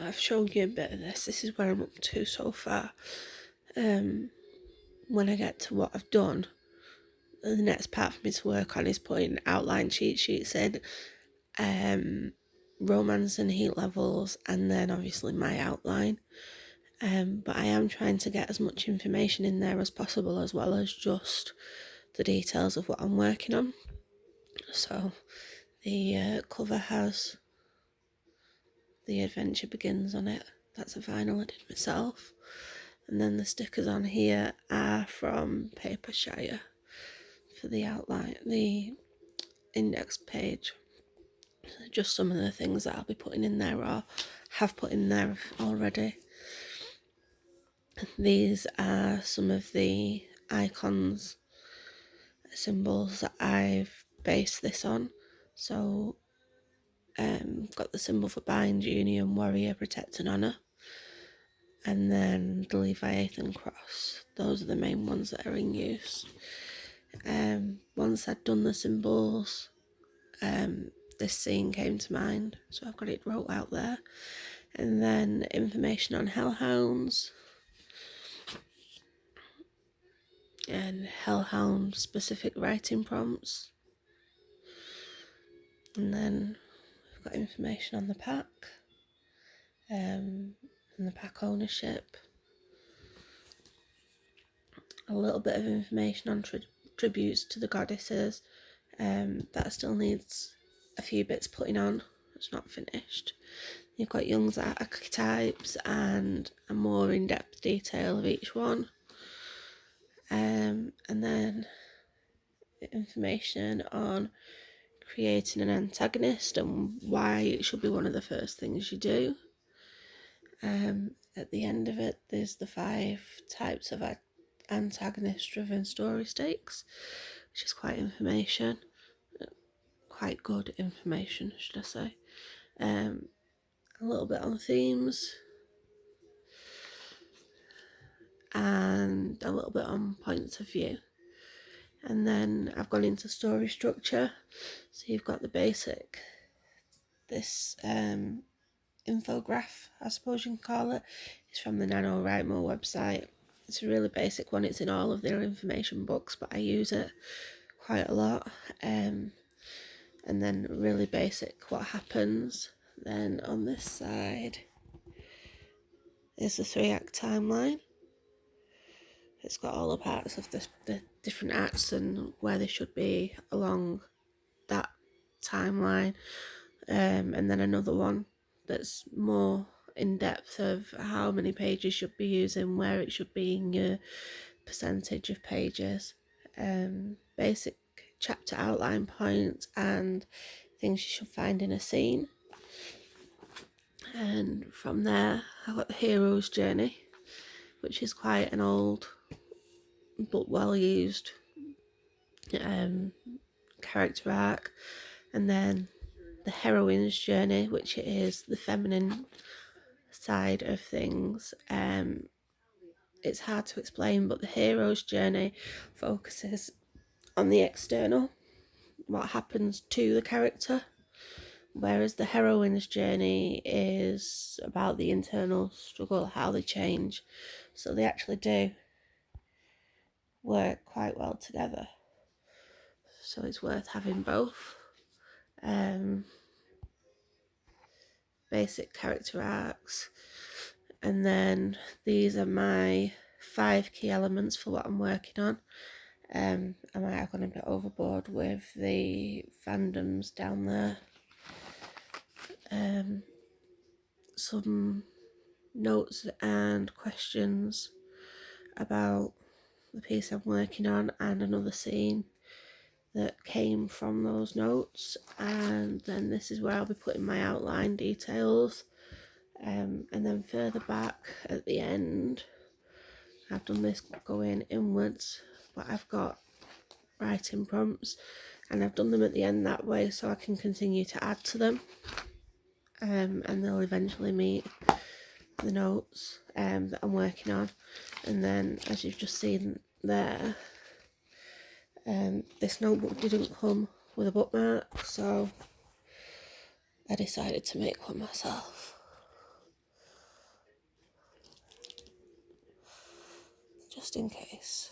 I've shown you a bit of this. This is where I'm up to so far. When I get to what I've done, the next part for me to work on is putting outline cheat sheets in, romance and heat levels, and then obviously my outline. But I am trying to get as much information in there as possible, as well as just the details of what I'm working on. So the cover has The Adventure Begins on it. That's a vinyl I did myself. And then the stickers on here are from Papershire for the outline, the index page. Just some of the things that I'll be putting in there or have put in there already. These are some of the icons, symbols that I've based this on. So got the symbol for Bind, Union, Warrior, Protect and Honour. And then the Leviathan cross. Those are the main ones that are in use. Once I'd done the symbols, this scene came to mind, so I've got it wrote out there. And then information on hellhounds and hellhound specific writing prompts. And then we've got information on the pack and the pack ownership. A little bit of information on tributes to the goddesses. That still needs a few bits putting on. It's not finished. You've got Jung's archetypes and a more in-depth detail of each one. And then information on creating an antagonist and why it should be one of the first things you do. At the end of it, there's the 5 types of antagonist-driven story stakes, which is quite good information, should I say. A little bit on themes and a little bit on points of view. And then I've gone into story structure. So you've got the basic, this infograph, I suppose you can call it. It's from the Nanowrimo website. It's a really basic one. It's in all of their information books, but I use it quite a lot. And then really basic what happens. Then on this side is the 3-act timeline. It's got all the parts of the different acts and where they should be along that timeline. And then another one that's more in depth of how many pages you should be using, where it should be in your percentage of pages, basic chapter outline points and things you should find in a scene. And from there I've got the hero's journey, which is quite an old but well used character arc. And then the heroine's journey, which is the feminine side of things. It's hard to explain, but the hero's journey focuses on the external, what happens to the character, whereas the heroine's journey is about the internal struggle, how they change. So they actually do work quite well together. So it's worth having both. Basic character arcs. And then these are my 5 key elements for what I'm working on. I might have gone a bit overboard with the fandoms down there. Some notes and questions about the piece I'm working on and another scene that came from those notes. And then this is where I'll be putting my outline details. And then further back at the end, I've done this going inwards, but I've got writing prompts and I've done them at the end that way so I can continue to add to them, and they'll eventually meet the notes that I'm working on. And then, as you've just seen there, this notebook didn't come with a bookmark, so I decided to make one myself. just in case.